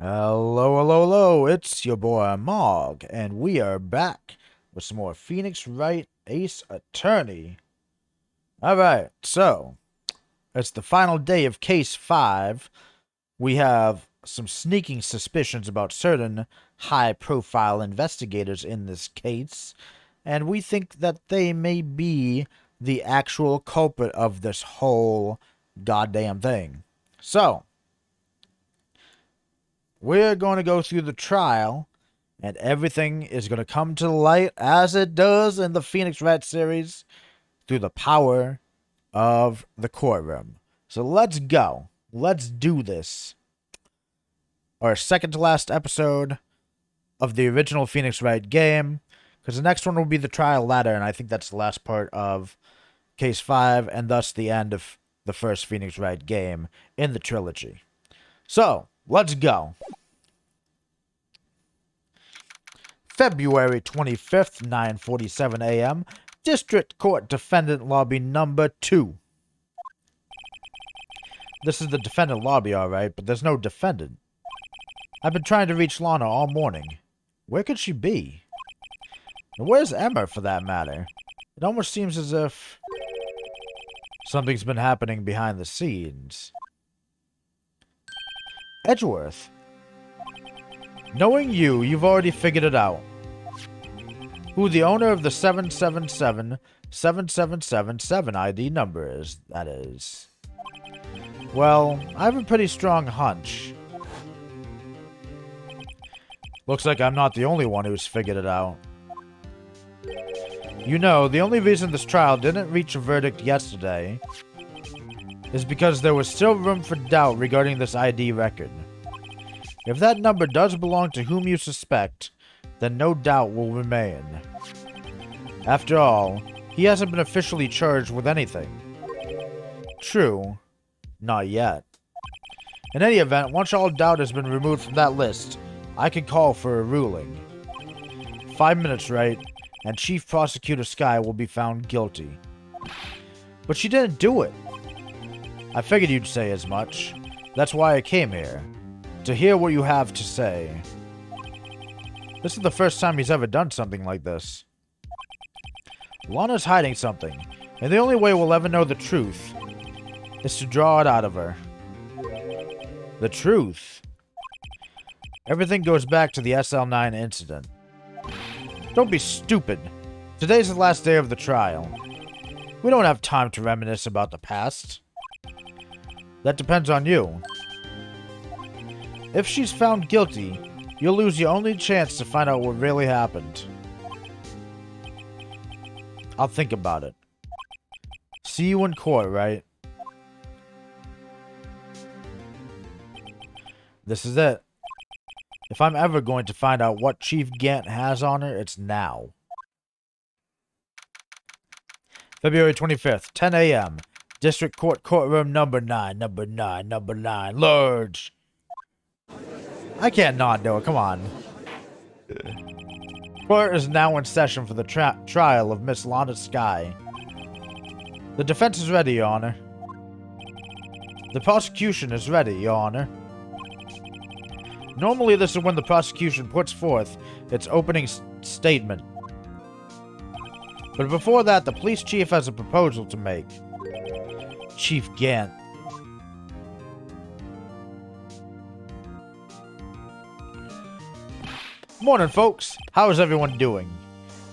Hello, hello, hello, it's your boy Mog, and we are back with some more Phoenix Wright Ace Attorney. Alright, so, it's the final day of Case 5. We have some sneaking suspicions about certain high-profile investigators in this case, and we think that they may be the actual culprit of this whole goddamn thing. So, we're going to go through the trial, and everything is going to come to light as it does in the Phoenix Wright series through the power of the courtroom. So let's go. Let's do this. Our second to last episode of the original Phoenix Wright game, because the next one will be the trial ladder, and I think that's the last part of Case 5, and thus the end of the first Phoenix Wright game in the trilogy. So, let's go. February 25th, 9:47 a.m. District Court Defendant Lobby number 2. This is the defendant lobby, alright, but there's no defendant. I've been trying to reach Lana all morning. Where could she be? And where's Emma, for that matter? It almost seems as if something's been happening behind the scenes. Edgeworth. Knowing you, you've already figured it out. Who the owner of the 777-7777 ID number is, that is. Well, I have a pretty strong hunch. Looks like I'm not the only one who's figured it out. You know, the only reason this trial didn't reach a verdict yesterday is because there was still room for doubt regarding this ID record. If that number does belong to whom you suspect, then no doubt will remain. After all, he hasn't been officially charged with anything. True, not yet. In any event, once all doubt has been removed from that list, I can call for a ruling. 5 minutes, right, and Chief Prosecutor Skye will be found guilty. But she didn't do it. I figured you'd say as much. That's why I came here. To hear what you have to say. This is the first time he's ever done something like this. Lana's hiding something, and the only way we'll ever know the truth is to draw it out of her. The truth. Everything goes back to the SL9 incident. Don't be stupid. Today's the last day of the trial. We don't have time to reminisce about the past. That depends on you. If she's found guilty, you'll lose your only chance to find out what really happened. I'll think about it. See you in court, right? This is it. If I'm ever going to find out what Chief Gant has on her, it's now. February 25th, 10 a.m. District Court Courtroom number 9. Large. I can't not do it, come on. Court is now in session for the trial of Miss Ema Skye. The defense is ready, Your Honor. The prosecution is ready, Your Honor. Normally this is when the prosecution puts forth its opening statement. But before that, the police chief has a proposal to make. Chief Gant. Morning, folks. How is everyone doing?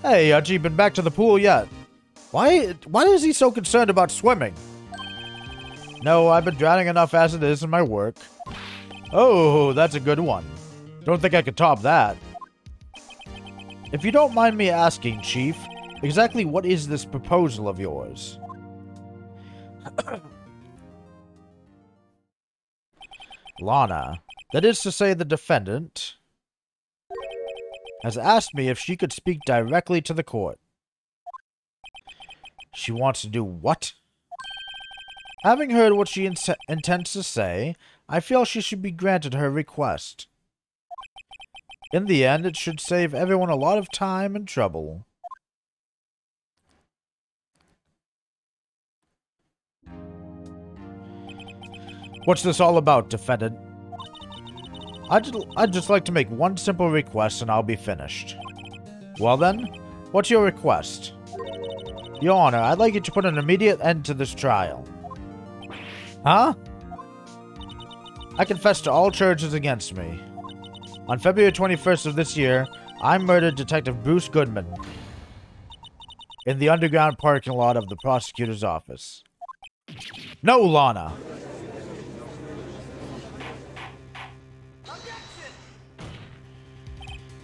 Hey, Archie, been back to the pool yet? Why is he so concerned about swimming? No, I've been drowning enough as it is in my work. Oh, that's a good one. Don't think I could top that. If you don't mind me asking, Chief, exactly what is this proposal of yours? Lana, that is to say the defendant, has asked me if she could speak directly to the court. She wants to do what? Having heard what she intends to say, I feel she should be granted her request. In the end, it should save everyone a lot of time and trouble. What's this all about, defendant? I'd just like to make one simple request and I'll be finished. Well then, what's your request? Your Honor, I'd like you to put an immediate end to this trial. Huh? I confess to all charges against me. On February 21st of this year, I murdered Detective Bruce Goodman in the underground parking lot of the prosecutor's office. No, Lana!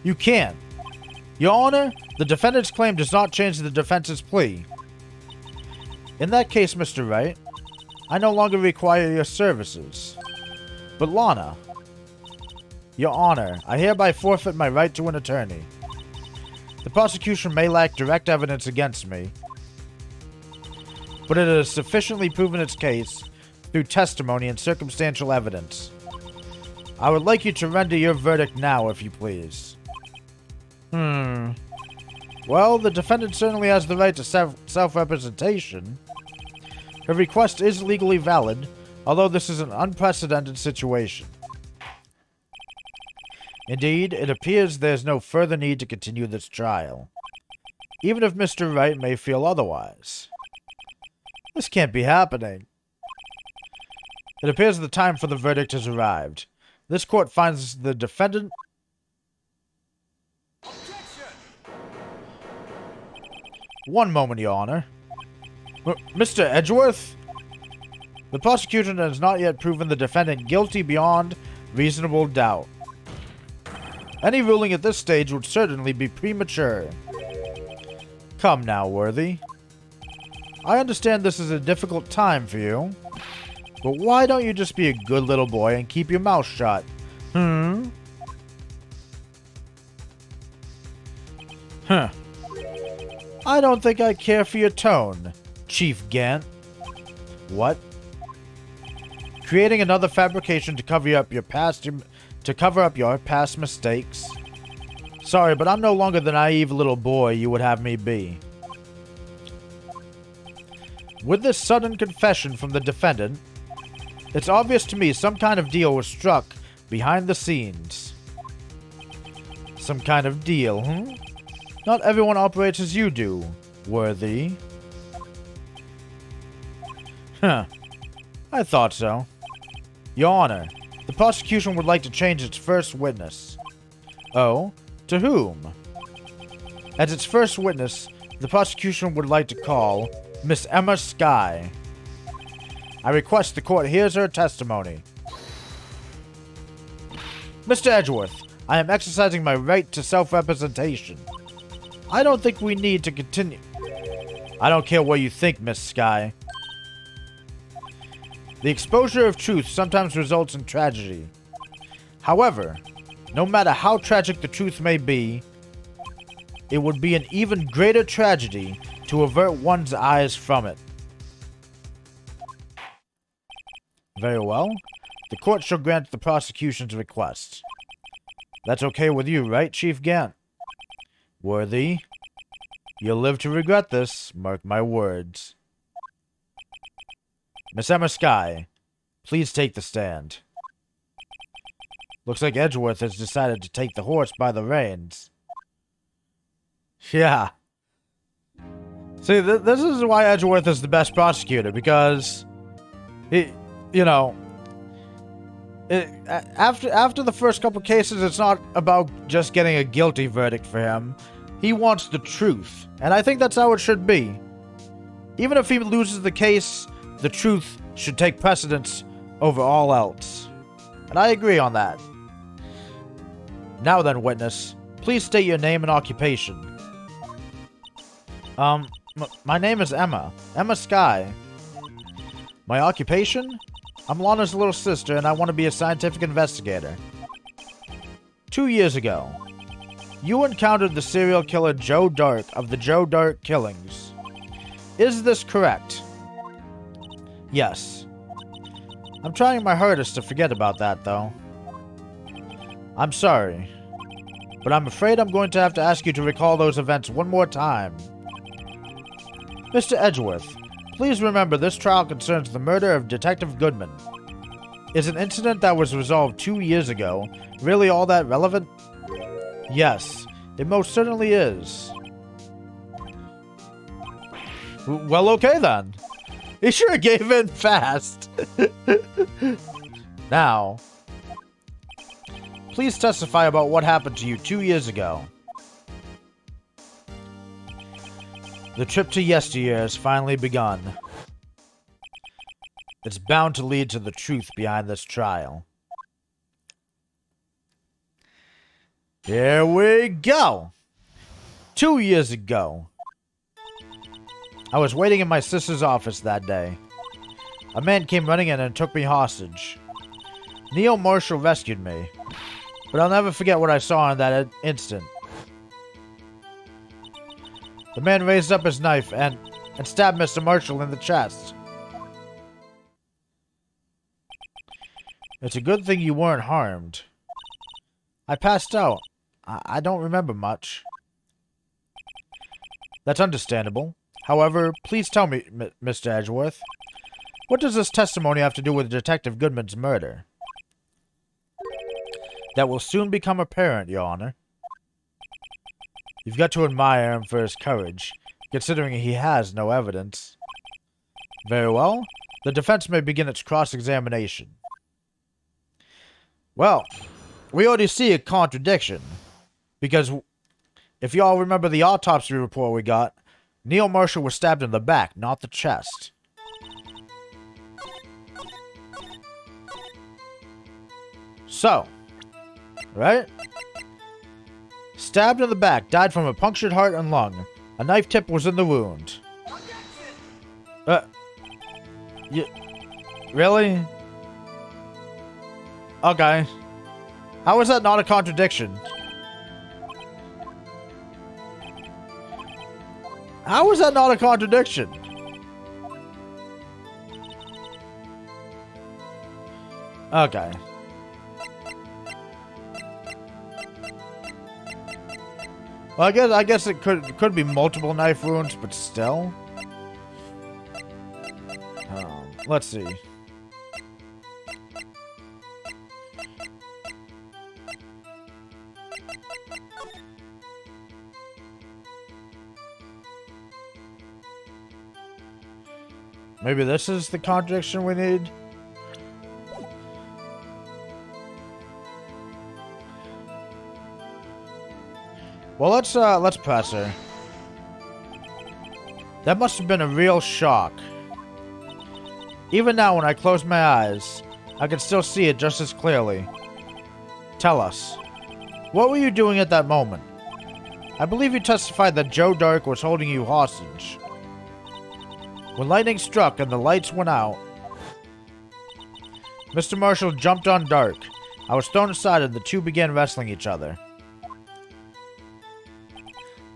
You can't. Your Honor, the defendant's claim does not change the defense's plea. In that case, Mr. Wright, I no longer require your services. But Lana, Your Honor, I hereby forfeit my right to an attorney. The prosecution may lack direct evidence against me, but it has sufficiently proven its case through testimony and circumstantial evidence. I would like you to render your verdict now, if you please. Well, the defendant certainly has the right to self-representation. Her request is legally valid, although this is an unprecedented situation. Indeed, it appears there's no further need to continue this trial, even if Mr. Wright may feel otherwise. This can't be happening. It appears the time for the verdict has arrived. This court finds the defendant... One moment, Your Honor. Mr. Edgeworth? The prosecution has not yet proven the defendant guilty beyond reasonable doubt. Any ruling at this stage would certainly be premature. Come now, Worthy. I understand this is a difficult time for you, but why don't you just be a good little boy and keep your mouth shut? Huh. I don't think I care for your tone, Chief Gant. What? Creating another fabrication to cover up your past mistakes? Sorry, but I'm no longer the naive little boy you would have me be. With this sudden confession from the defendant, it's obvious to me some kind of deal was struck behind the scenes. Some kind of deal, Not everyone operates as you do, Worthy. I thought so. Your Honor, the prosecution would like to change its first witness. Oh? To whom? As its first witness, the prosecution would like to call Miss Ema Skye. I request the court hears her testimony. Mr. Edgeworth, I am exercising my right to self-representation. I don't think we need to continue. I don't care what you think, Miss Skye. The exposure of truth sometimes results in tragedy. However, no matter how tragic the truth may be, it would be an even greater tragedy to avert one's eyes from it. Very well. The court shall grant the prosecution's request. That's okay with you, right, Chief Gant? Worthy, you'll live to regret this, mark my words. Miss Ema Skye, please take the stand. Looks like Edgeworth has decided to take the horse by the reins. Yeah. See, this is why Edgeworth is the best prosecutor, because after the first couple cases, it's not about just getting a guilty verdict for him. He wants the truth, and I think that's how it should be. Even if he loses the case, the truth should take precedence over all else. And I agree on that. Now then, witness, please state your name and occupation. My name is Ema Skye. My occupation? I'm Lana's little sister, and I want to be a scientific investigator. 2 years ago, you encountered the serial killer Joe Dark of the Joe Dark killings. Is this correct? Yes. I'm trying my hardest to forget about that, though. I'm sorry, but I'm afraid I'm going to have to ask you to recall those events one more time. Mr. Edgeworth, please remember this trial concerns the murder of Detective Goodman. Is an incident that was resolved 2 years ago really all that relevant? Yes, it most certainly is. Well, okay then. He sure gave in fast. Now, please testify about what happened to you 2 years ago. The trip to yesteryear has finally begun. It's bound to lead to the truth behind this trial. Here we go! 2 years ago. I was waiting in my sister's office that day. A man came running in and took me hostage. Neil Marshall rescued me, but I'll never forget what I saw in that instant. The man raised up his knife and stabbed Mr. Marshall in the chest. It's a good thing you weren't harmed. I passed out. I don't remember much. That's understandable. However, please tell me, Mr. Edgeworth, what does this testimony have to do with Detective Goodman's murder? That will soon become apparent, Your Honor. You've got to admire him for his courage, considering he has no evidence. Very well. The defense may begin its cross-examination. Well, we already see a contradiction, because if you all remember the autopsy report we got, Neil Marshall was stabbed in the back, not the chest. So, right? Stabbed in the back, died from a punctured heart and lung. A knife tip was in the wound. Really? Okay. How is that not a contradiction? How is that not a contradiction? Okay. Well, I guess it could be multiple knife wounds, but still. Let's see. Maybe this is the contradiction we need. Well, let's press her. That must have been a real shock. Even now, when I close my eyes, I can still see it just as clearly. Tell us, what were you doing at that moment? I believe you testified that Joe Dark was holding you hostage. When lightning struck and the lights went out, Mr. Marshall jumped on Dark. I was thrown aside and the two began wrestling each other.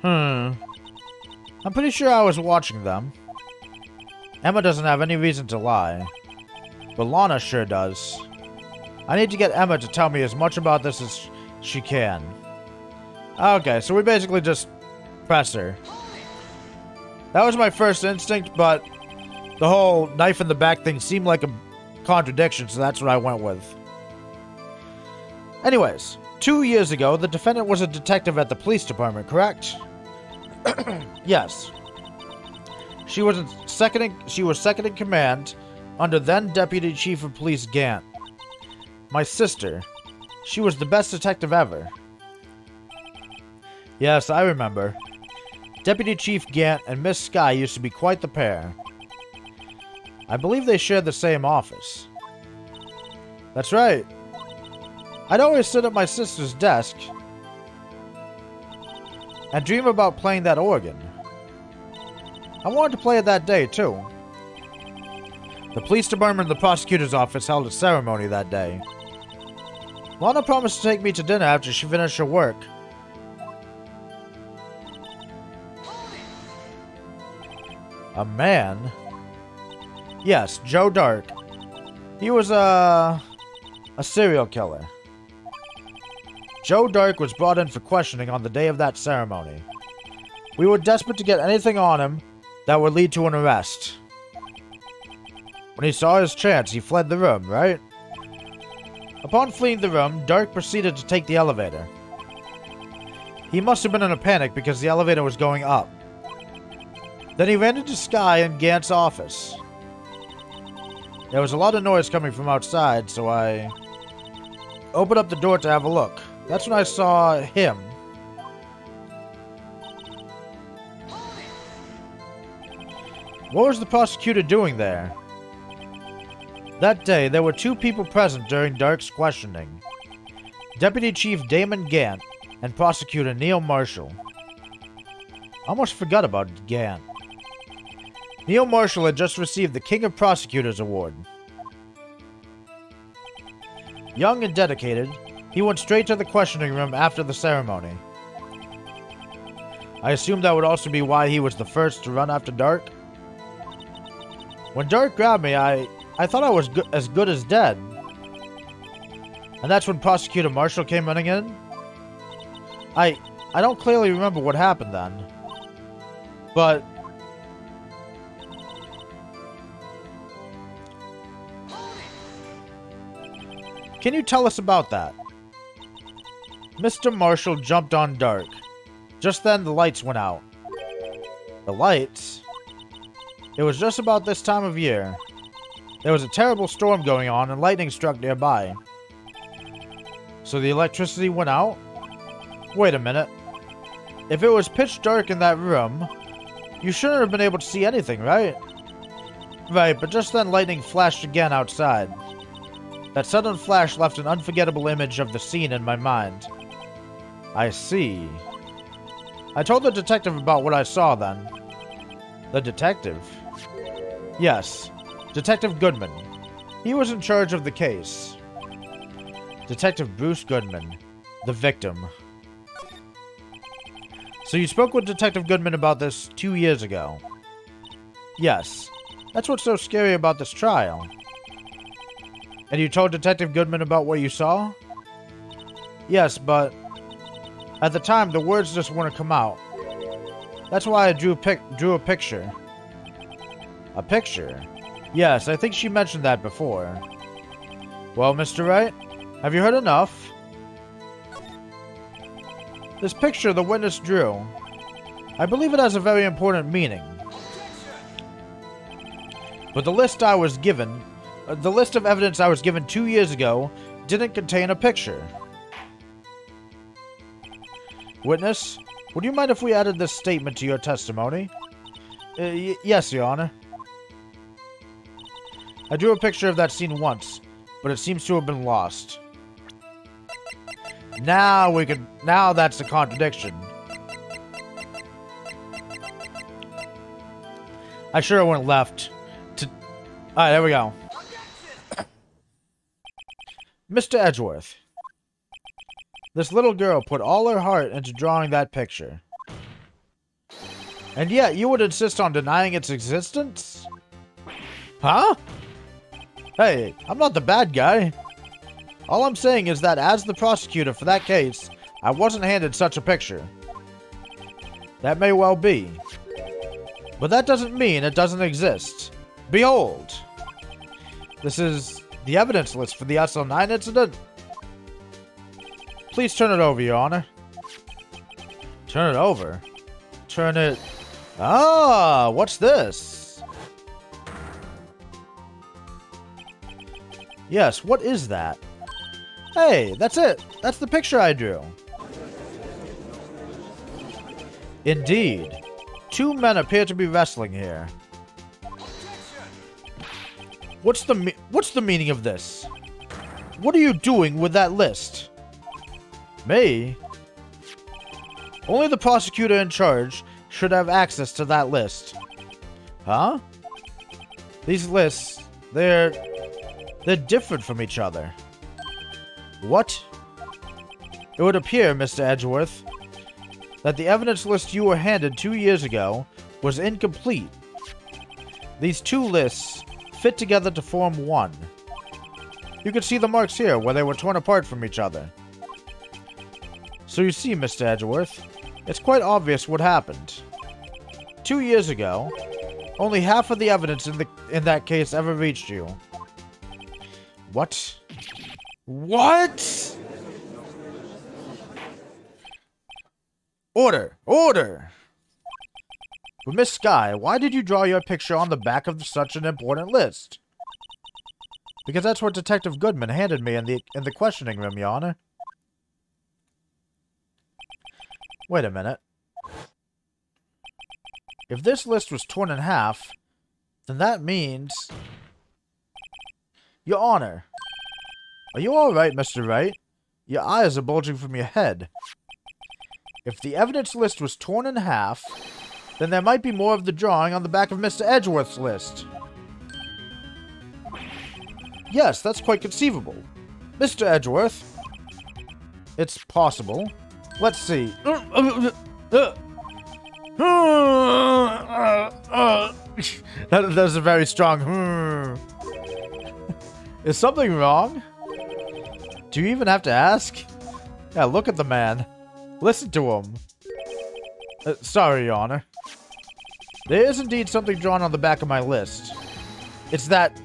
I'm pretty sure I was watching them. Emma doesn't have any reason to lie, but Lana sure does. I need to get Emma to tell me as much about this as she can. Okay, so we basically just press her. That was my first instinct, but the whole knife in the back thing seemed like a contradiction, so that's what I went with. Anyways, 2 years ago, the defendant was a detective at the police department, correct? Yes. She was second in command under then Deputy Chief of Police Gant. My sister. She was the best detective ever. Yes, I remember. Deputy Chief Gant and Miss Skye used to be quite the pair. I believe they shared the same office. That's right. I'd always sit at my sister's desk and dream about playing that organ. I wanted to play it that day, too. The police department and the prosecutor's office held a ceremony that day. Lana promised to take me to dinner after she finished her work. A man? Yes, Joe Dark. He was a serial killer. Joe Dark was brought in for questioning on the day of that ceremony. We were desperate to get anything on him that would lead to an arrest. When he saw his chance, he fled the room, right? Upon fleeing the room, Dark proceeded to take the elevator. He must have been in a panic because the elevator was going up. Then he ran into Skye in Gant's office. There was a lot of noise coming from outside, so I opened up the door to have a look. That's when I saw him. What was the prosecutor doing there? That day, there were two people present during Dark's questioning. Deputy Chief Damon Gant and Prosecutor Neil Marshall. I almost forgot about Gant. Neil Marshall had just received the King of Prosecutors Award. Young and dedicated, he went straight to the questioning room after the ceremony. I assumed that would also be why he was the first to run after Dark. When Dark grabbed me, I thought I was as good as dead. And that's when Prosecutor Marshall came running in? I don't clearly remember what happened then. But can you tell us about that? Mr. Marshall jumped on Dark. Just then the lights went out. The lights? It was just about this time of year. There was a terrible storm going on and lightning struck nearby. So the electricity went out? Wait a minute. If it was pitch dark in that room, you shouldn't have been able to see anything, right? Right, but just then lightning flashed again outside. That sudden flash left an unforgettable image of the scene in my mind. I see. I told the detective about what I saw then. The detective? Yes, Detective Goodman. He was in charge of the case. Detective Bruce Goodman, the victim. So you spoke with Detective Goodman about this 2 years ago? Yes, that's what's so scary about this trial. And you told Detective Goodman about what you saw? Yes, but at the time the words just wouldn't come out. That's why I drew a picture. A picture? Yes, I think she mentioned that before. Well, Mr. Wright, have you heard enough? This picture the witness drew, I believe it has a very important meaning. But the list of evidence I was given 2 years ago didn't contain a picture. Witness, would you mind if we added this statement to your testimony? Yes, Your Honor. I drew a picture of that scene once, but it seems to have been lost. Now that's a contradiction. I sure went left to... Alright, there we go. Mr. Edgeworth. This little girl put all her heart into drawing that picture. And yet, you would insist on denying its existence? Huh? Hey, I'm not the bad guy. All I'm saying is that as the prosecutor for that case, I wasn't handed such a picture. That may well be. But that doesn't mean it doesn't exist. Behold! This is the evidence list for the SL9 incident. Please turn it over, Your Honor. Turn it over? Turn it... Ah, what's this? Yes, what is that? Hey, that's it. That's the picture I drew. Indeed. Two men appear to be wrestling here. What's the meaning of this? What are you doing with that list? Me? Only the prosecutor in charge should have access to that list. Huh? These lists, they're different from each other. What? It would appear, Mr. Edgeworth, that the evidence list you were handed 2 years ago was incomplete. These two lists fit together to form one. You can see the marks here where they were torn apart from each other. So you see, Mr. Edgeworth, it's quite obvious what happened. 2 years ago, only half of the evidence in that case ever reached you. What? What? Order! Order! But Miss Skye, why did you draw your picture on the back of such an important list? Because that's what Detective Goodman handed me in the questioning room, Your Honor. Wait a minute. If this list was torn in half, then that means... Your Honor. Are you alright, Mr. Wright? Your eyes are bulging from your head. If the evidence list was torn in half, then there might be more of the drawing on the back of Mr. Edgeworth's list. Yes, that's quite conceivable. Mr. Edgeworth. It's possible. Let's see. That's a very strong... Is something wrong? Do you even have to ask? Yeah, look at the man. Listen to him. Sorry, Your Honor. There is indeed something drawn on the back of my list. It's that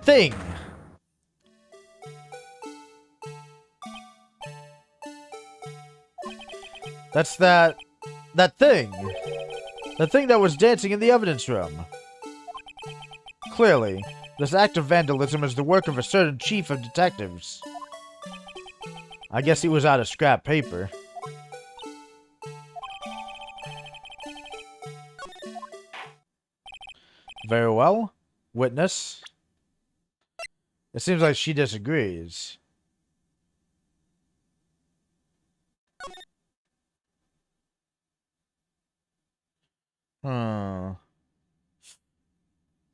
thing. That's that thing. The thing that was dancing in the evidence room. Clearly, this act of vandalism is the work of a certain chief of detectives. I guess he was out of scrap paper. Very well. Witness. It seems like she disagrees.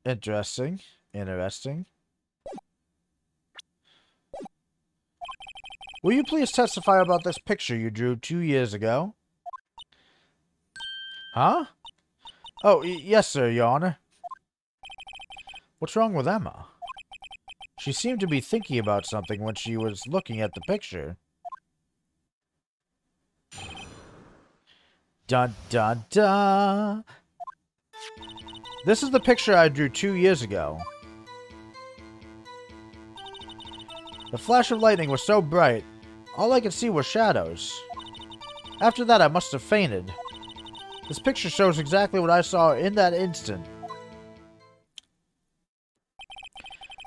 Interesting. Interesting. Will you please testify about this picture you drew 2 years ago? Huh? Oh, yes, sir, Your Honor. What's wrong with Emma? She seemed to be thinking about something when she was looking at the picture. Dun dun dun! This is the picture I drew 2 years ago. The flash of lightning was so bright, all I could see were shadows. After that, I must have fainted. This picture shows exactly what I saw in that instant.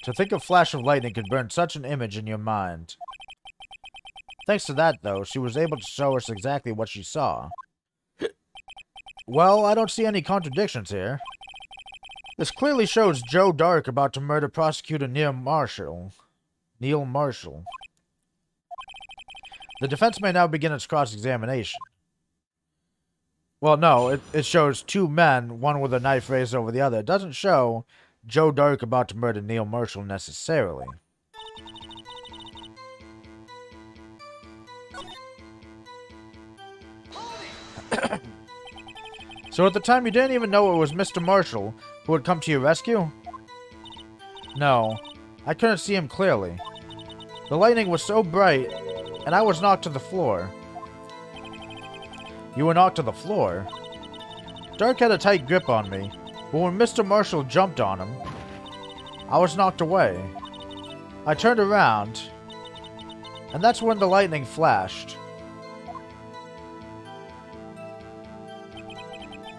To think a flash of lightning could burn such an image in your mind. Thanks to that, though, she was able to show us exactly what she saw. Well, I don't see any contradictions here. This clearly shows Joe Dark about to murder prosecutor Neil Marshall. The defense may now begin its cross-examination. Well, no, it shows two men, one with a knife raised over the other. It doesn't show Joe Dark about to murder Neil Marshall necessarily. So at the time you didn't even know it was Mr. Marshall who had come to your rescue? No, I couldn't see him clearly. The lightning was so bright, and I was knocked to the floor. You were knocked to the floor? Dark had a tight grip on me, but when Mr. Marshall jumped on him, I was knocked away. I turned around, and that's when the lightning flashed.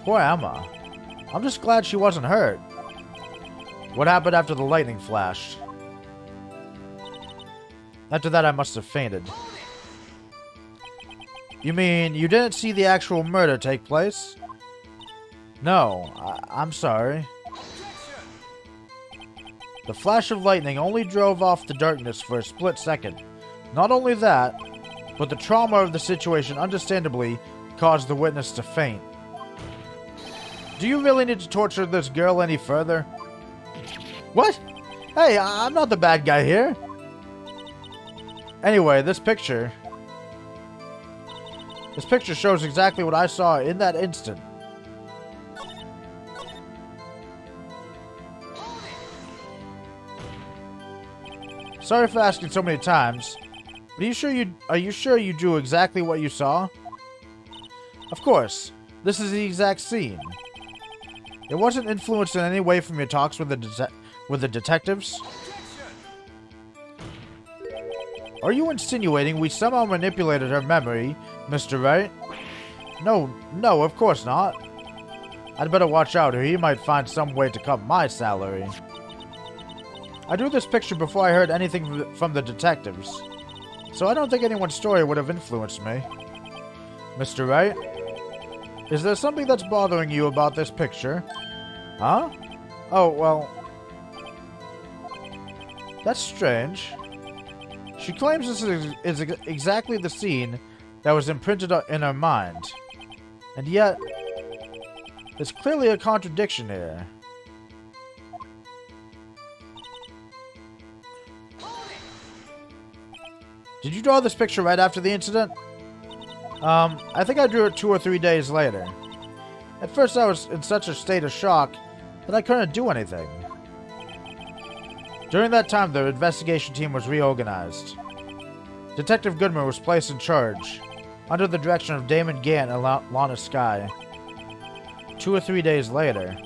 Poor Emma. I'm just glad she wasn't hurt. What happened after the lightning flashed? After that, I must have fainted. You mean you didn't see the actual murder take place? No, I'm sorry. The flash of lightning only drove off the darkness for a split second. Not only that, but the trauma of the situation understandably caused the witness to faint. Do you really need to torture this girl any further? What? Hey, I'm not the bad guy here. Anyway, this picture shows exactly what I saw in that instant. Sorry for asking so many times, but are you sure you drew exactly what you saw? Of course, this is the exact scene. It wasn't influenced in any way from your talks with the detectives? Are you insinuating we somehow manipulated her memory, Mr. Wright? No, of course not. I'd better watch out or he might find some way to cut my salary. I drew this picture before I heard anything from the detectives, so I don't think anyone's story would have influenced me. Mr. Wright? Is there something that's bothering you about this picture? Huh? Oh, well... That's strange. She claims this is exactly the scene that was imprinted in her mind. And yet, there's clearly a contradiction here. Did you draw this picture right after the incident? I think I drew it 2 or 3 days later. At first I was in such a state of shock that I couldn't do anything. During that time, the investigation team was reorganized. Detective Goodman was placed in charge, under the direction of Damon Gant and Ema Skye. 2 or 3 days later,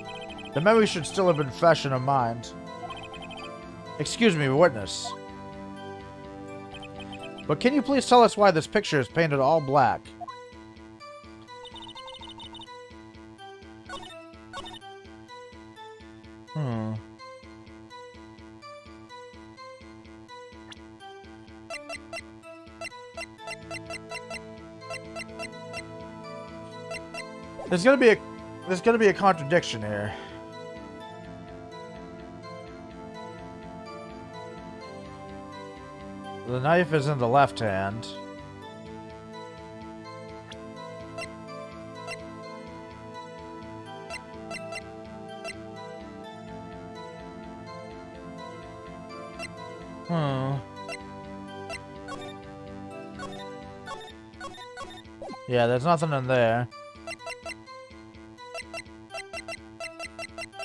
the memory should still have been fresh in her mind. Excuse me, witness. But can you please tell us why this picture is painted all black? There's gonna be a contradiction here. The knife is in the left hand. Yeah, there's nothing in there.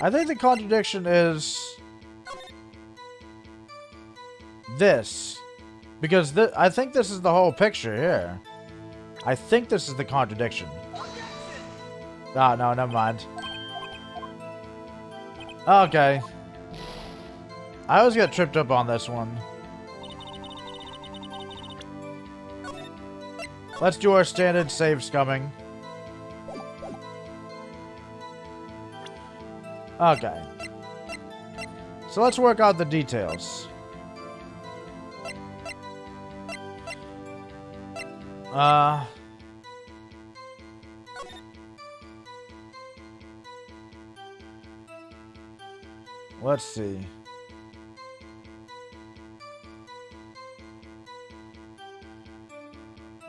I think the contradiction is this. Because I think this is the whole picture here. I think this is the contradiction. Oh, no, never mind. Okay. I always get tripped up on this one. Let's do our standard save scumming. Okay. So let's work out the details. Let's see.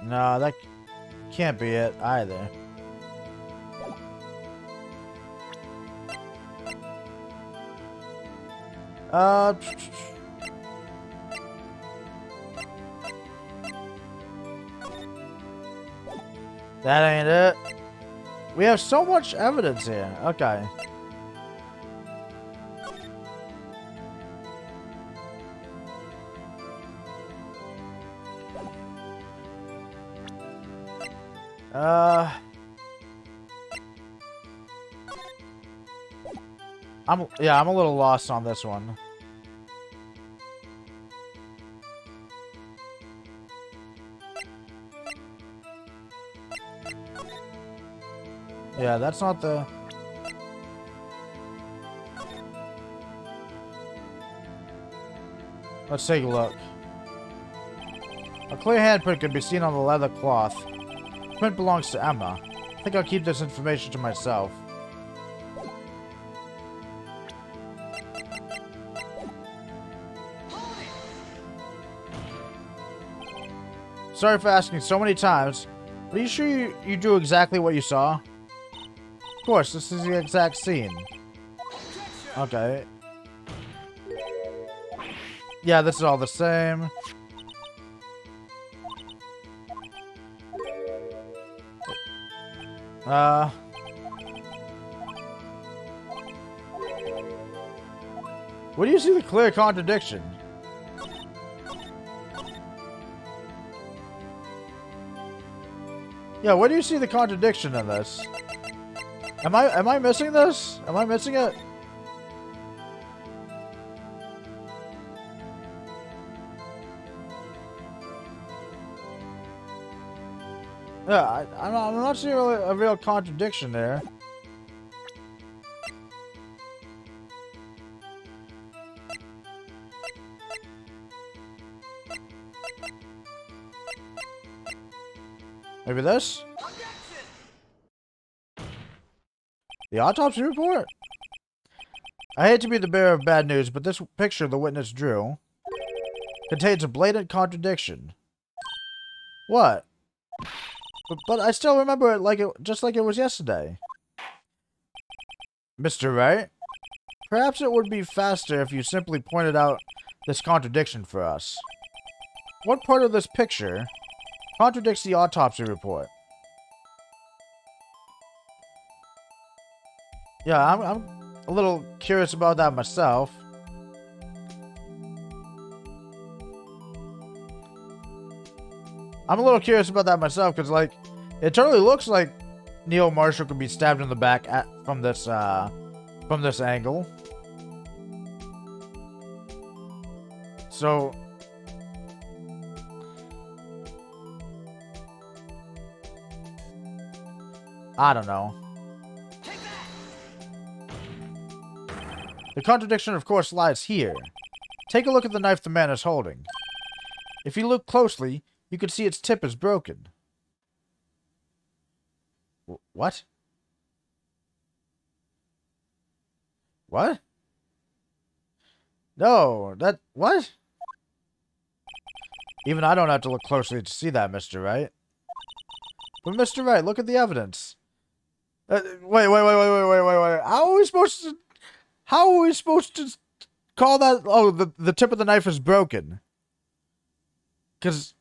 No, that can't be it either. That ain't it. We have so much evidence here. Okay. I'm a little lost on this one. Yeah, that's not the... Let's take a look. A clear handprint can be seen on the leather cloth. The print belongs to Emma. I think I'll keep this information to myself. Sorry for asking so many times, but are you sure you drew exactly what you saw? Of course, this is the exact scene. Okay. Yeah, this is all the same. Where do you see the clear contradiction? Yeah, where do you see the contradiction in this? Am I missing this? Am I missing it? Yeah, I'm not seeing a real contradiction there. Maybe this? The autopsy report? I hate to be the bearer of bad news, but this picture the witness drew contains a blatant contradiction. What? But I still remember it just like it was yesterday. Mr. Wright? Perhaps it would be faster if you simply pointed out this contradiction for us. What part of this picture contradicts the autopsy report? Yeah, I'm a little curious about that myself. I'm a little curious about that myself because, like, it totally looks like Neil Marshall could be stabbed in the back from this angle. So, I don't know. The contradiction, of course, lies here. Take a look at the knife the man is holding. If you look closely, you can see its tip is broken. What? What? No, what? Even I don't have to look closely to see that, Mr. Wright. But Mr. Wright, look at the evidence. Wait. How are we supposed to call that? Oh, the tip of the knife is broken. Because,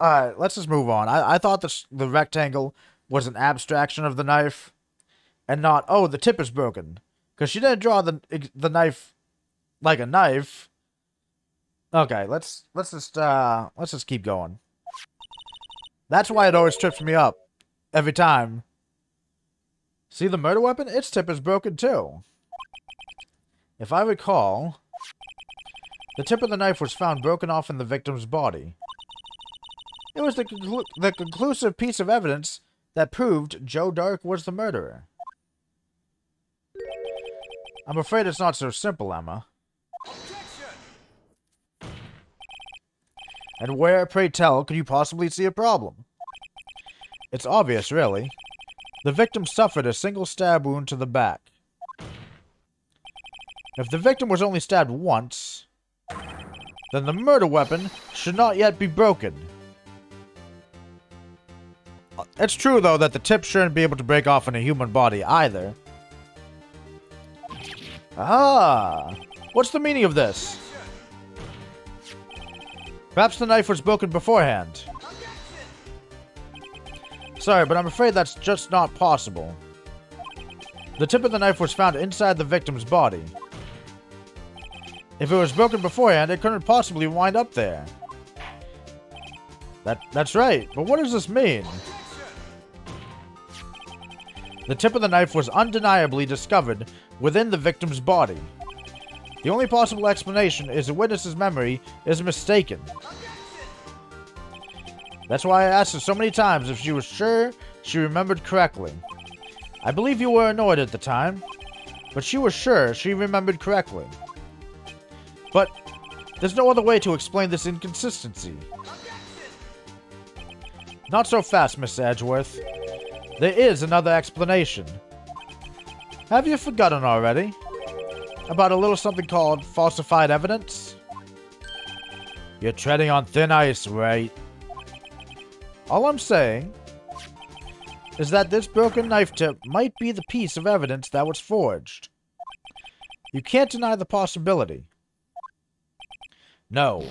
alright, let's just move on. I thought the rectangle was an abstraction of the knife, and not, oh, the tip is broken. Because she didn't draw the knife like a knife. Okay, let's just keep going. That's why it always trips me up every time. See the murder weapon? Its tip is broken too. If I recall, the tip of the knife was found broken off in the victim's body. It was the conclusive piece of evidence that proved Joe Dark was the murderer. I'm afraid it's not so simple, Emma. And where, pray tell, could you possibly see a problem? It's obvious, really. The victim suffered a single stab wound to the back. If the victim was only stabbed once, then the murder weapon should not yet be broken. It's true, though, that the tip shouldn't be able to break off in a human body either. Ah! What's the meaning of this? Perhaps the knife was broken beforehand. Sorry, but I'm afraid that's just not possible. The tip of the knife was found inside the victim's body. If it was broken beforehand, it couldn't possibly wind up there. That's right, but what does this mean? The tip of the knife was undeniably discovered within the victim's body. The only possible explanation is the witness's memory is mistaken. That's why I asked her so many times if she was sure she remembered correctly. I believe you were annoyed at the time, but she was sure she remembered correctly. But there's no other way to explain this inconsistency. Not so fast, Miss Edgeworth. There is another explanation. Have you forgotten already? About a little something called falsified evidence? You're treading on thin ice, right? All I'm saying is that this broken knife tip might be the piece of evidence that was forged. You can't deny the possibility. No.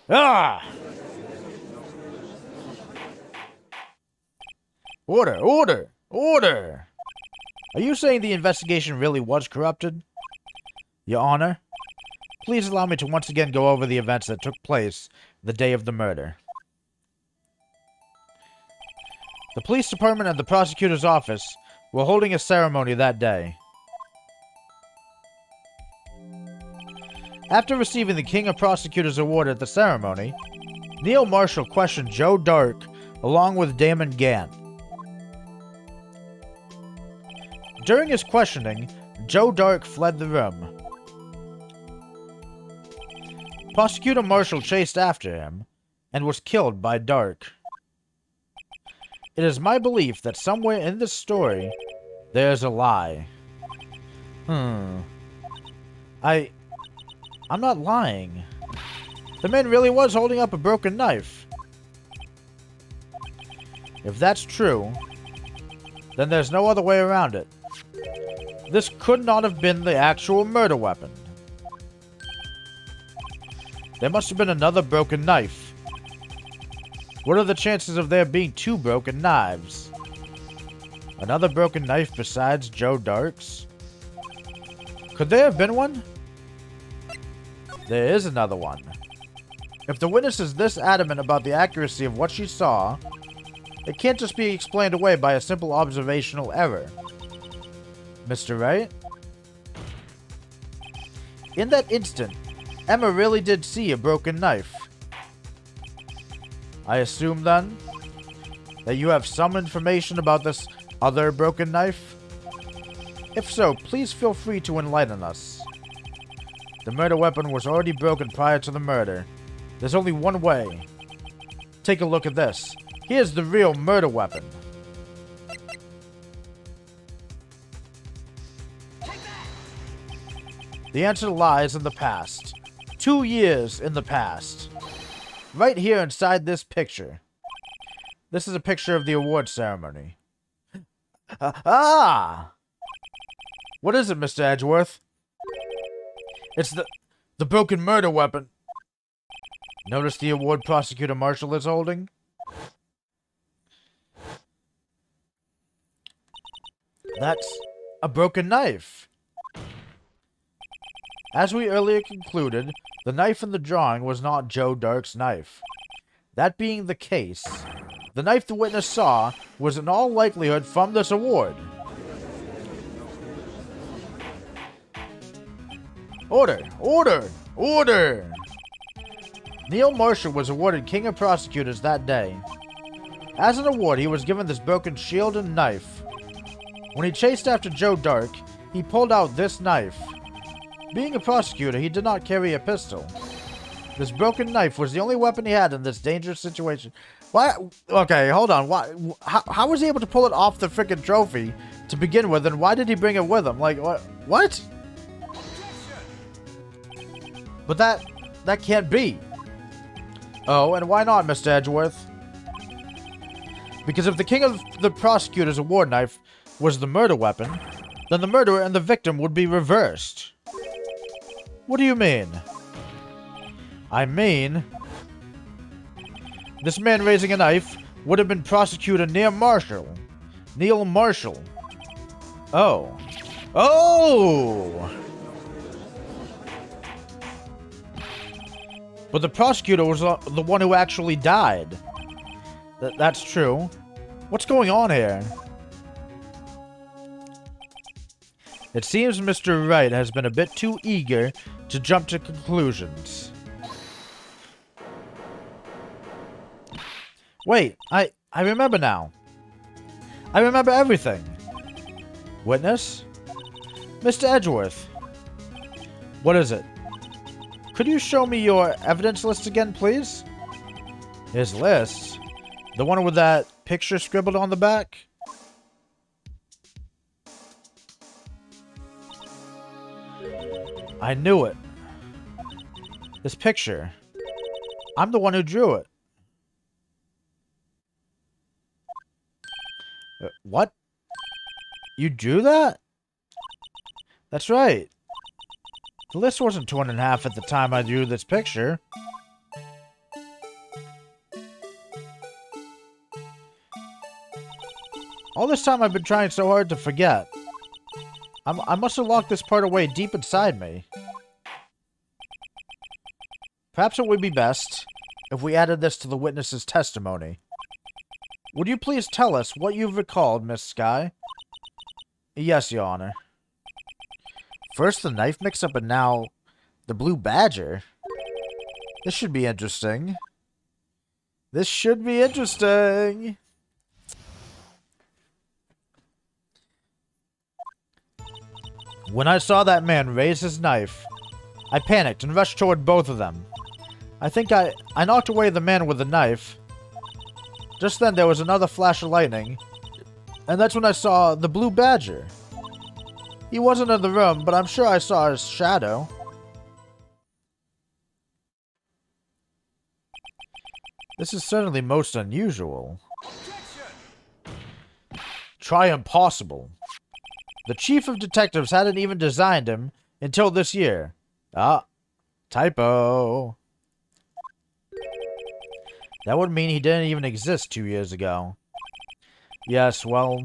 Ah! Order! Order! Order! Are you saying the investigation really was corrupted? Your Honor, please allow me to once again go over the events that took place the day of the murder. The police department and the prosecutor's office were holding a ceremony that day. After receiving the King of Prosecutors award at the ceremony, Neil Marshall questioned Joe Dark along with Damon Gant. During his questioning, Joe Dark fled the room. Prosecutor Marshall chased after him and was killed by Dark. It is my belief that somewhere in this story, there's a lie. I'm not lying. The man really was holding up a broken knife. If that's true, then there's no other way around it. This could not have been the actual murder weapon. There must have been another broken knife. What are the chances of there being two broken knives? Another broken knife besides Joe Dark's? Could there have been one? There is another one. If the witness is this adamant about the accuracy of what she saw, it can't just be explained away by a simple observational error. Mr. Wright? In that instant, Emma really did see a broken knife. I assume, then, that you have some information about this other broken knife? If so, please feel free to enlighten us. The murder weapon was already broken prior to the murder. There's only one way. Take a look at this. Here's the real murder weapon. The answer lies in the past. 2 years in the past. Right here inside this picture. This is a picture of the award ceremony. What is it, Mr. Edgeworth? It's the broken murder weapon. Notice the award Prosecutor Marshall is holding? That's a broken knife. As we earlier concluded, the knife in the drawing was not Joe Dark's knife. That being the case, the knife the witness saw was in all likelihood from this award. Order! Order! Order! Neil Marshall was awarded King of Prosecutors that day. As an award, he was given this broken shield and knife. When he chased after Joe Dark, he pulled out this knife. Being a prosecutor, he did not carry a pistol. This broken knife was the only weapon he had in this dangerous situation. Why? Okay, hold on. Why? How was he able to pull it off the frickin' trophy to begin with, and why did he bring it with him? Like, what? But that can't be. Oh, and why not, Mr. Edgeworth? Because if the King of the Prosecutor's award knife was the murder weapon, then the murderer and the victim would be reversed. What do you mean? I mean, this man raising a knife would have been Prosecutor Neil Marshall. Neil Marshall. Oh. Oh! But the prosecutor was the one who actually died. That's true. What's going on here? It seems Mr. Wright has been a bit too eager to jump to conclusions. Wait, I remember now. I remember everything. Witness? Mr. Edgeworth. What is it? Could you show me your evidence list again, please? His list? The one with that picture scribbled on the back? I knew it. This picture. I'm the one who drew it. What? You drew that? That's right. The list wasn't torn in half at the time I drew this picture. All this time I've been trying so hard to forget. I must have locked this part away deep inside me. Perhaps it would be best if we added this to the witness's testimony. Would you please tell us what you've recalled, Miss Skye? Yes, Your Honor. First the knife mix-up and now the blue badger. This should be interesting. This should be interesting. When I saw that man raise his knife, I panicked and rushed toward both of them. I think I knocked away the man with the knife. Just then there was another flash of lightning, and that's when I saw the blue badger. He wasn't in the room, but I'm sure I saw his shadow. This is certainly most unusual. Try impossible. The chief of detectives hadn't even designed him until this year. Ah, typo. That would mean he didn't even exist 2 years ago. Yes, well,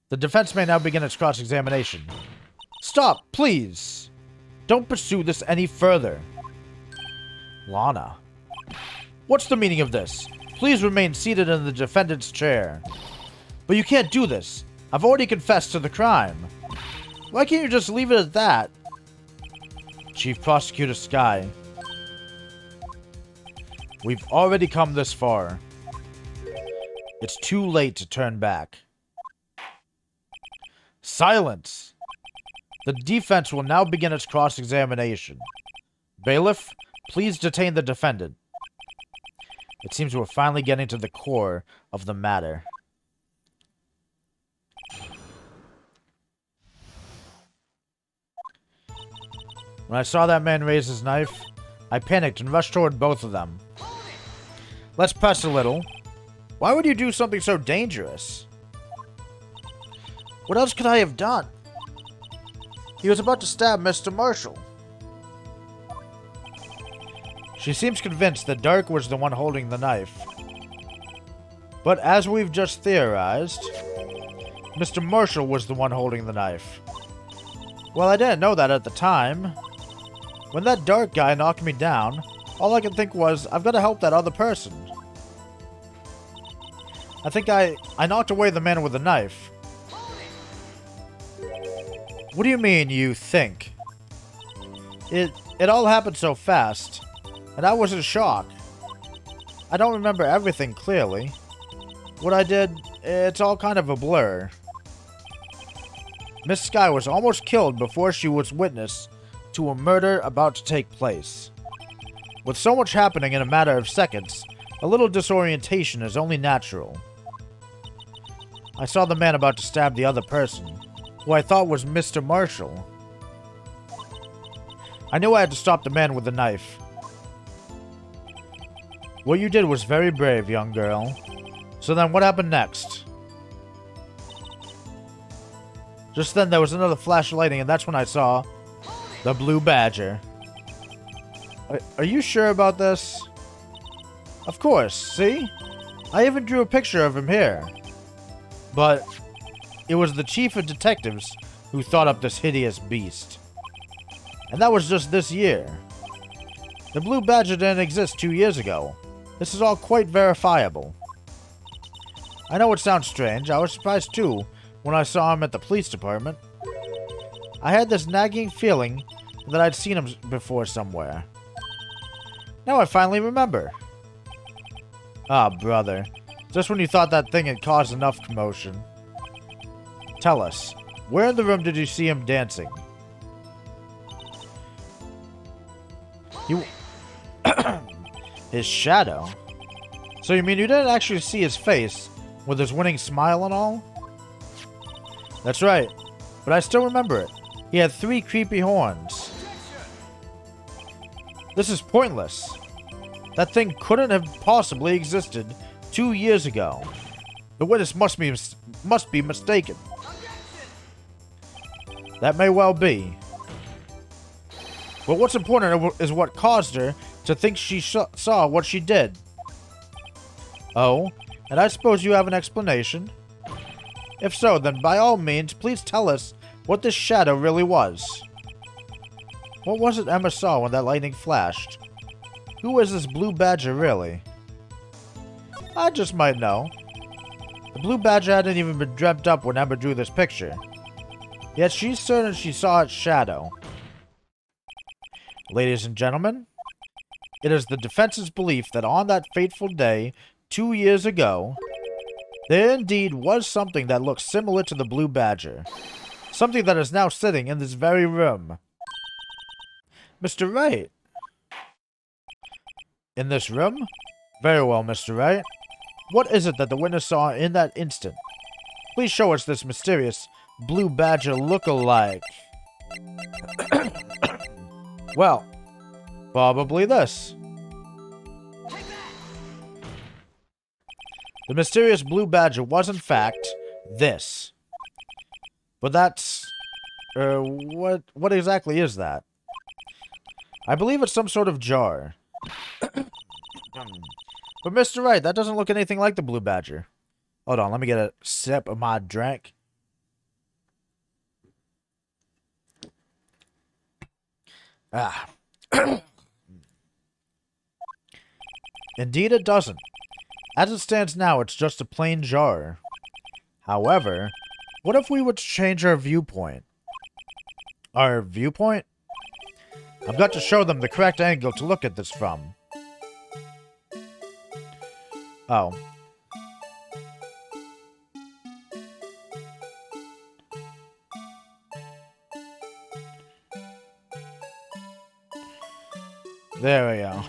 the defense may now begin its cross-examination. Stop, please! Don't pursue this any further. Lana. What's the meaning of this? Please remain seated in the defendant's chair. But you can't do this. I've already confessed to the crime. Why can't you just leave it at that? Chief Prosecutor Skye. We've already come this far. It's too late to turn back. Silence! The defense will now begin its cross-examination. Bailiff, please detain the defendant. It seems we're finally getting to the core of the matter. When I saw that man raise his knife, I panicked and rushed toward both of them. Let's press a little. Why would you do something so dangerous? What else could I have done? He was about to stab Mr. Marshall. She seems convinced that Dark was the one holding the knife. But as we've just theorized, Mr. Marshall was the one holding the knife. Well, I didn't know that at the time. When that Dark guy knocked me down, all I could think was, I've got to help that other person. I think I knocked away the man with the knife. What do you mean, you think? It all happened so fast, and I was in shock. I don't remember everything clearly. What I did, it's all kind of a blur. Miss Skye was almost killed before she was witness to a murder about to take place. With so much happening in a matter of seconds, a little disorientation is only natural. I saw the man about to stab the other person, who I thought was Mr. Marshall. I knew I had to stop the man with the knife. What you did was very brave, young girl. So then what happened next? Just then there was another flash of lightning, and that's when I saw the blue badger. Are you sure about this? Of course, see? I even drew a picture of him here. But it was the chief of detectives who thought up this hideous beast. And that was just this year. The blue badger didn't exist 2 years ago. This is all quite verifiable. I know it sounds strange. I was surprised too when I saw him at the police department. I had this nagging feeling that I'd seen him before somewhere. Now I finally remember. Ah, brother. Just when you thought that thing had caused enough commotion. Tell us, where in the room did you see him dancing? His shadow? So you mean you didn't actually see his face, with his winning smile and all? That's right, but I still remember it. He had 3 creepy horns. This is pointless. That thing couldn't have possibly existed 2 years ago. The witness must be mistaken. That may well be. But what's important is what caused her to think she saw what she did. Oh, and I suppose you have an explanation? If so, then by all means, please tell us what this shadow really was. What was it Emma saw when that lightning flashed? Who is this blue badger really? I just might know. The blue badger hadn't even been dreamt up when Emma drew this picture. Yet she's certain she saw its shadow. Ladies and gentlemen, it is the defense's belief that on that fateful day, 2 years ago, there indeed was something that looked similar to the Blue Badger. Something that is now sitting in this very room. Mr. Wright. In this room? Very well, Mr. Wright. What is it that the witness saw in that instant? Please show us this mysterious Blue Badger look-alike. Well, probably this. The mysterious Blue Badger was, in fact, this. But that's... what exactly is that? I believe it's some sort of jar. But Mr. Wright, that doesn't look anything like the Blue Badger. Hold on, let me get a sip of my drink. Ah. Indeed it doesn't. As it stands now, it's just a plain jar. However, what if we were to change our viewpoint? Our viewpoint? I've got to show them the correct angle to look at this from. Oh. There we go.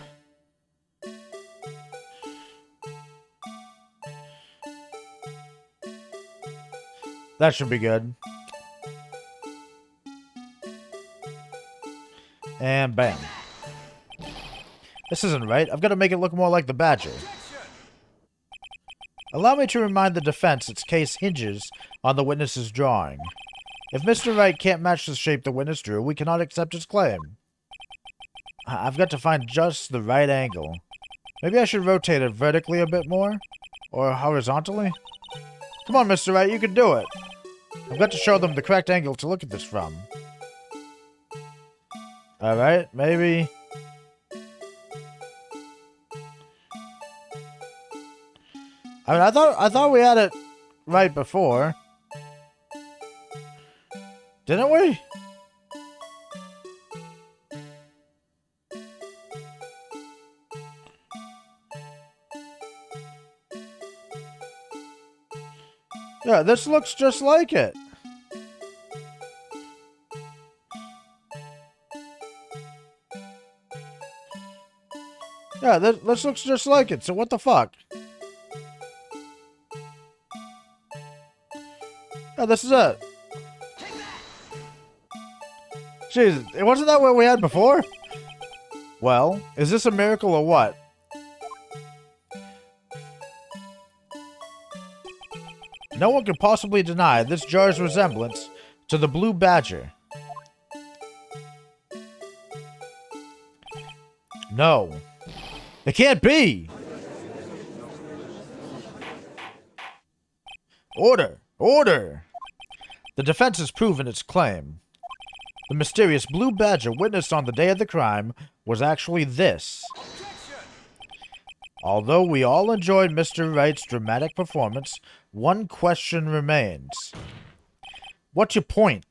That should be good. And bam. This isn't right. I've got to make it look more like the Badger. Allow me to remind the defense its case hinges on the witness's drawing. If Mr. Wright can't match the shape the witness drew, we cannot accept his claim. I've got to find just the right angle. Maybe I should rotate it vertically a bit more? Or horizontally? Come on, Mr. Wright, you can do it. I've got to show them the correct angle to look at this from. Alright, maybe... I mean, I thought we had it right before. Didn't we? Yeah, this looks just like it. Yeah, this looks just like it, so what the fuck? Yeah, this is it. Jeez, it wasn't that what we had before? Well, is this a miracle or what? No one can possibly deny this jar's resemblance to the Blue Badger. No. It can't be! Order! Order! The defense has proven its claim. The mysterious Blue Badger witnessed on the day of the crime was actually this. Although we all enjoyed Mr. Wright's dramatic performance, one question remains. What's your point?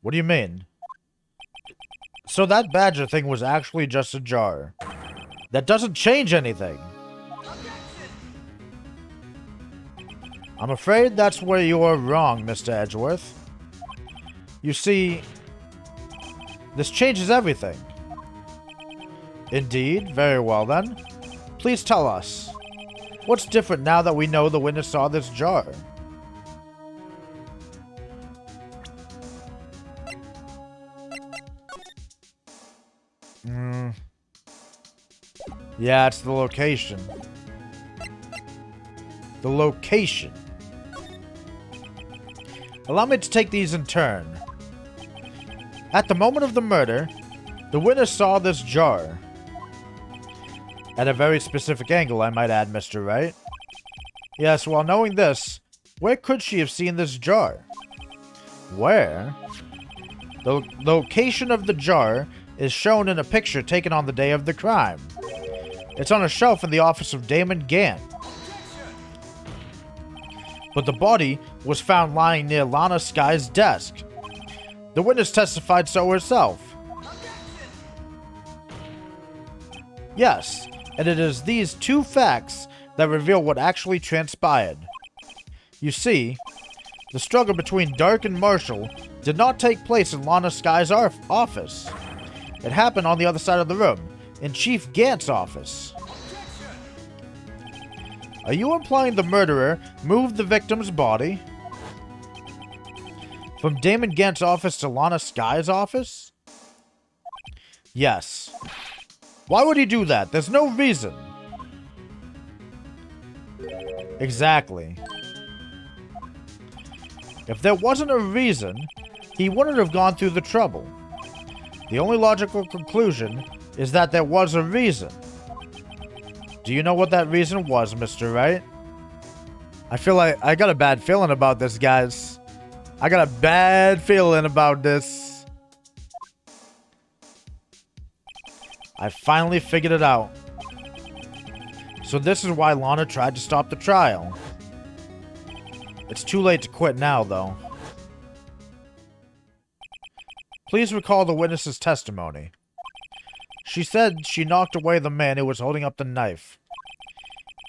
What do you mean? So that Badger thing was actually just a jar. That doesn't change anything. I'm afraid that's where you're wrong, Mr. Edgeworth. You see, this changes everything. Indeed, very well then. Please tell us, what's different now that we know the witness saw this jar? Yeah, it's the location. The location. Allow me to take these in turn. At the moment of the murder, the witness saw this jar. At a very specific angle, I might add, Mr. Wright. Yes, while knowing this, where could she have seen this jar? Where? The location of the jar is shown in a picture taken on the day of the crime. It's on a shelf in the office of Damon Gant. But the body was found lying near Ema Skye's desk. The witness testified so herself. Yes, and it is these two facts that reveal what actually transpired. You see, the struggle between Dark and Marshall did not take place in Lana Skye's office. It happened on the other side of the room, in Chief Gant's office. Are you implying the murderer moved the victim's body from Damon Gant's office to Lana Skye's office? Yes. Why would he do that? There's no reason. Exactly. If there wasn't a reason, he wouldn't have gone through the trouble. The only logical conclusion is that there was a reason. Do you know what that reason was, Mr. Wright? I feel like I got a bad feeling about this, guys. I got a bad feeling about this. I finally figured it out. So this is why Lana tried to stop the trial. It's too late to quit now, though. Please recall the witness's testimony. She said she knocked away the man who was holding up the knife.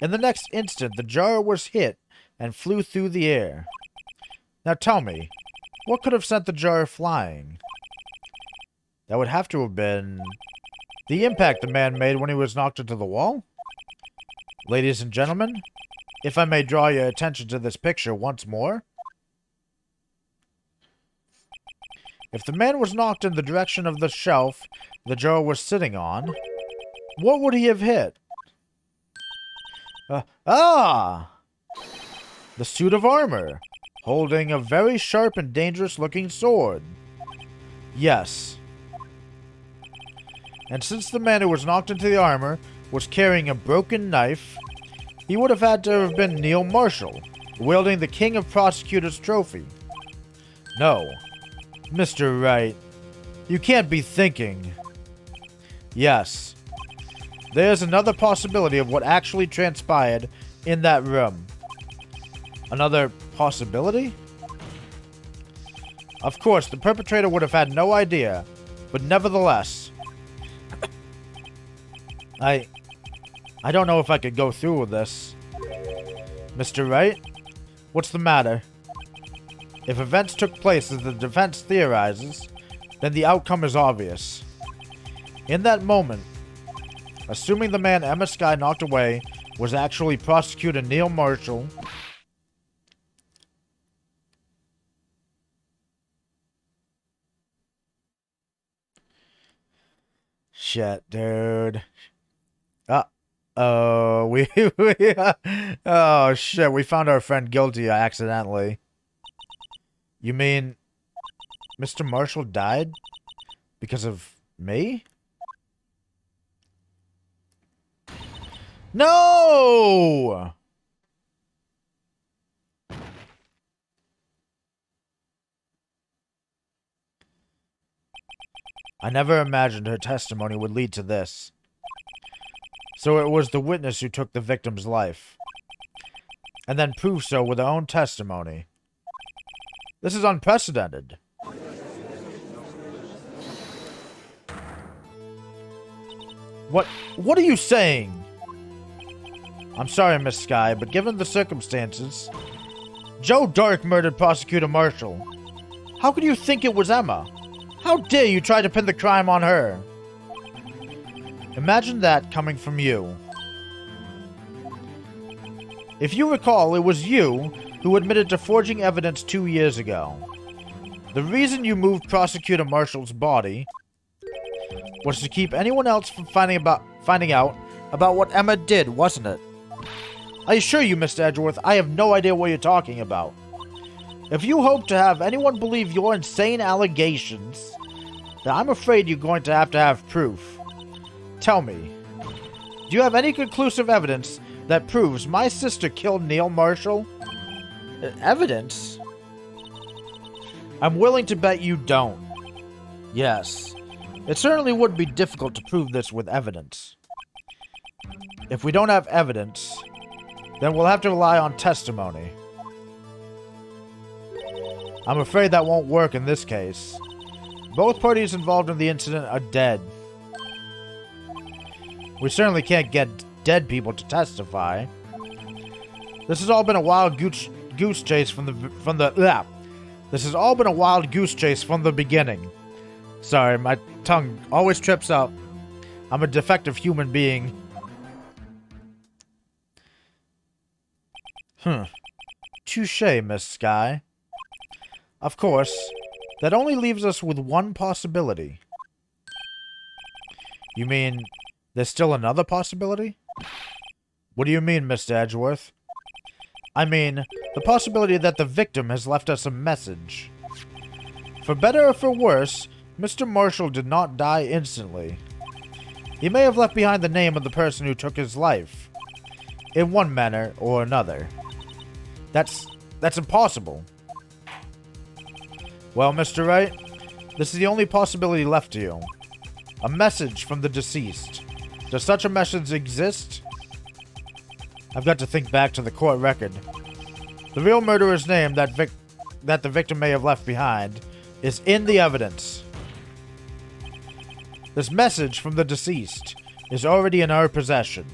In the next instant, the jar was hit and flew through the air. Now tell me, what could have sent the jar flying? That would have to have been the impact the man made when he was knocked into the wall? Ladies and gentlemen, if I may draw your attention to this picture once more. If the man was knocked in the direction of the shelf the jar was sitting on, what would he have hit? The suit of armor, holding a very sharp and dangerous-looking sword. Yes. And since the man who was knocked into the armor was carrying a broken knife, he would have had to have been Neil Marshall, wielding the King of Prosecutors trophy. No. Mr. Wright, you can't be thinking. Yes. There's another possibility of what actually transpired in that room. Another possibility? Of course, the perpetrator would have had no idea, but nevertheless, I don't know if I could go through with this. Mr. Wright, what's the matter? If events took place as the defense theorizes, then the outcome is obvious. In that moment, assuming the man Ema Skye knocked away was actually Prosecutor Neil Marshall, shit, dude. Oh, oh shit, we found our friend guilty accidentally. You mean Mr. Marshall died because of me? No! I never imagined her testimony would lead to this. So it was the witness who took the victim's life, and then proved so with her own testimony. This is unprecedented. What are you saying? I'm sorry, Miss Skye, but given the circumstances, Joe Dark murdered Prosecutor Marshall. How could you think it was Emma? How dare you try to pin the crime on her? Imagine that coming from you. If you recall, it was you who admitted to forging evidence 2 years ago. The reason you moved Prosecutor Marshall's body was to keep anyone else from finding out about what Emma did, wasn't it? I assure you, Mr. Edgeworth, I have no idea what you're talking about. If you hope to have anyone believe your insane allegations, then I'm afraid you're going to have proof. Tell me, do you have any conclusive evidence that proves my sister killed Neil Marshall? Evidence? I'm willing to bet you don't. Yes. It certainly would be difficult to prove this with evidence. If we don't have evidence, then we'll have to rely on testimony. I'm afraid that won't work in this case. Both parties involved in the incident are dead. We certainly can't get dead people to testify. This has all been a wild goose chase from the This has all been a wild goose chase from the beginning. Sorry, my tongue always trips up. I'm a defective human being. Touché, Miss Skye. Of course, that only leaves us with one possibility. You mean there's still another possibility? What do you mean, Mr. Edgeworth? I mean, the possibility that the victim has left us a message. For better or for worse, Mr. Marshall did not die instantly. He may have left behind the name of the person who took his life, in one manner or another. That's impossible. Well, Mr. Wright, this is the only possibility left to you. A message from the deceased. Does such a message exist? I've got to think back to the court record. The real murderer's name that the victim may have left behind is in the evidence. This message from the deceased is already in our possession.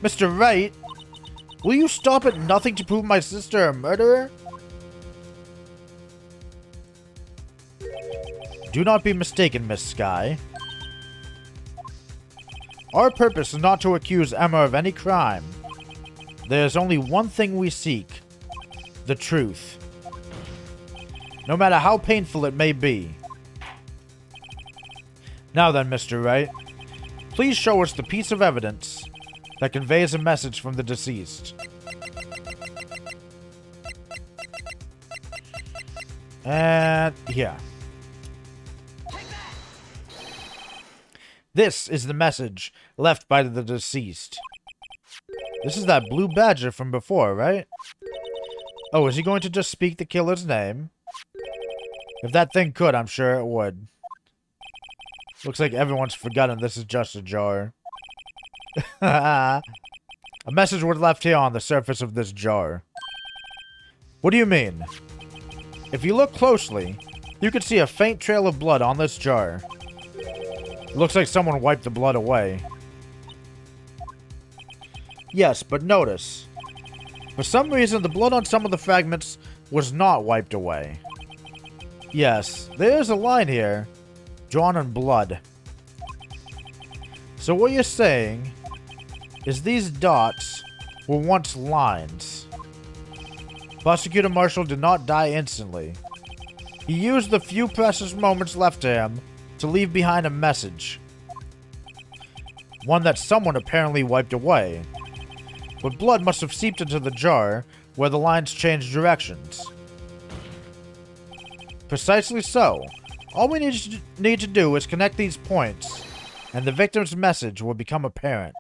Mr. Wright, will you stop at nothing to prove my sister a murderer? Do not be mistaken, Miss Skye. Our purpose is not to accuse Emma of any crime. There is only one thing we seek. The truth. No matter how painful it may be. Now then, Mr. Wright, please show us the piece of evidence that conveys a message from the deceased. And here. This is the message left by the deceased. This is that blue badger from before, right? Oh, is he going to just speak the killer's name? If that thing could, I'm sure it would. Looks like everyone's forgotten this is just a jar. A message was left here on the surface of this jar. What do you mean? If you look closely, you can see a faint trail of blood on this jar. It looks like someone wiped the blood away. Yes, but notice. For some reason, the blood on some of the fragments was not wiped away. Yes, there's a line here, drawn in blood. So what you're saying is these dots were once lines. Prosecutor Marshall did not die instantly. He used the few precious moments left to him to leave behind a message. One that someone apparently wiped away. But blood must have seeped into the jar where the lines changed directions. Precisely so. All we need to do is connect these points, and the victim's message will become apparent.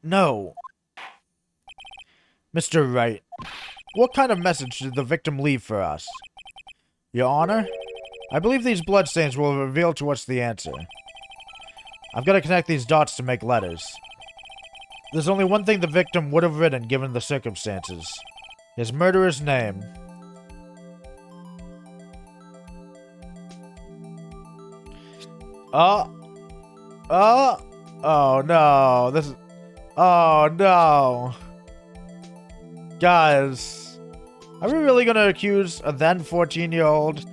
No. Mr. Wright, what kind of message did the victim leave for us? Your Honor, I believe these bloodstains will reveal to us the answer. I've got to connect these dots to make letters. There's only one thing the victim would have written given the circumstances. His murderer's name. Oh no. This is... Oh no. Guys. Are we really gonna accuse a then 14-year-old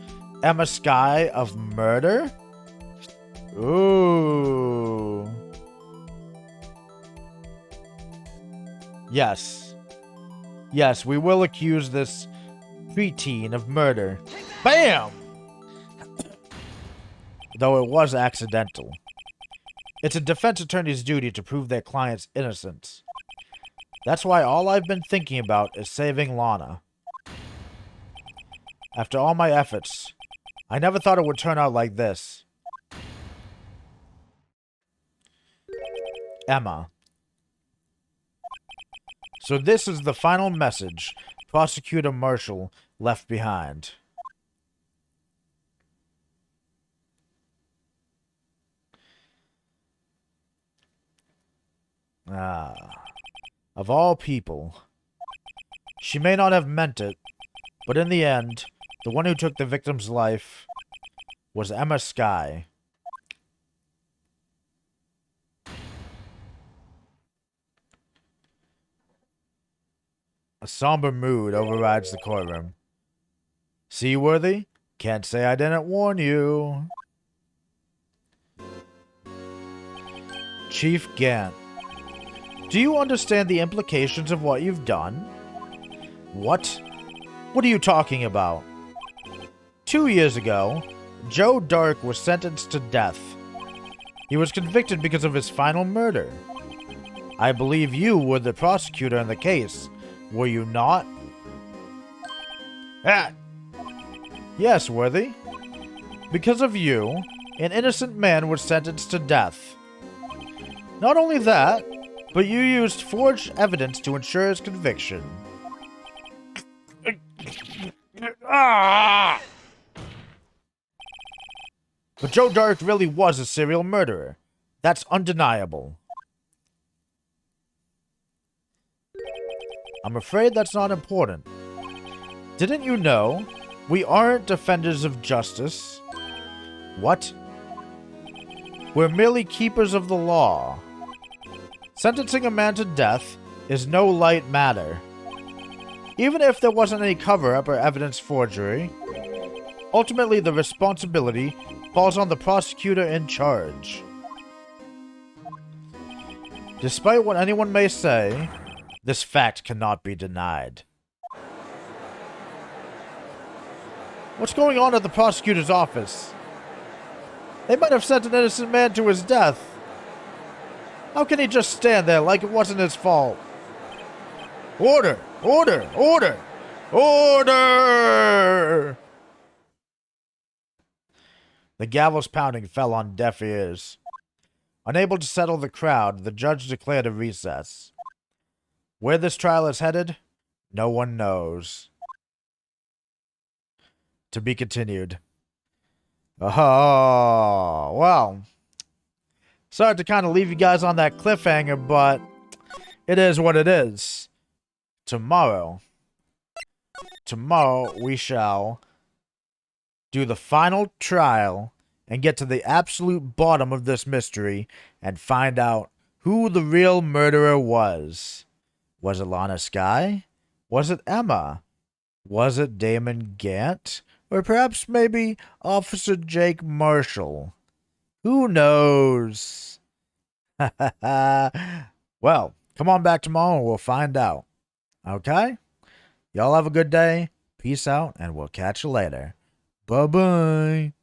Ema Skye of murder? Ooh. Yes. Yes, we will accuse this preteen of murder. BAM! Though it was accidental. It's a defense attorney's duty to prove their client's innocence. That's why all I've been thinking about is saving Lana. After all my efforts, I never thought it would turn out like this. Emma. So this is the final message Prosecutor Marshall left behind. Of all people. She may not have meant it, but in the end, the one who took the victim's life was Ema Skye. A somber mood overrides the courtroom. Seaworthy? Can't say I didn't warn you. Chief Gant. Do you understand the implications of what you've done? What? What are you talking about? 2 years ago, Joe Dark was sentenced to death. He was convicted because of his final murder. I believe you were the prosecutor in the case, were you not? Ah! Yes, Worthy. Because of you, an innocent man was sentenced to death. Not only that, but you used forged evidence to ensure his conviction. Ah! But Joe Dark really was a serial murderer. That's undeniable. I'm afraid that's not important. Didn't you know we aren't defenders of justice? What? We're merely keepers of the law. Sentencing a man to death is no light matter. Even if there wasn't any cover-up or evidence forgery, ultimately the responsibility falls on the prosecutor in charge. Despite what anyone may say, this fact cannot be denied. What's going on at the prosecutor's office? They might have sent an innocent man to his death. How can he just stand there like it wasn't his fault? Order! Order! Order! Order! The gavel's pounding fell on deaf ears. Unable to settle the crowd, the judge declared a recess. Where this trial is headed, no one knows. To be continued. Oh, well. Sorry to kind of leave you guys on that cliffhanger, but it is what it is. Tomorrow we shall do the final trial and get to the absolute bottom of this mystery and find out who the real murderer was. Was it Ema Skye? Was it Emma? Was it Damon Gant? Or perhaps maybe Officer Jake Marshall? Who knows? Well, come on back tomorrow and we'll find out. Okay? Y'all have a good day. Peace out, and we'll catch you later. Bye-bye.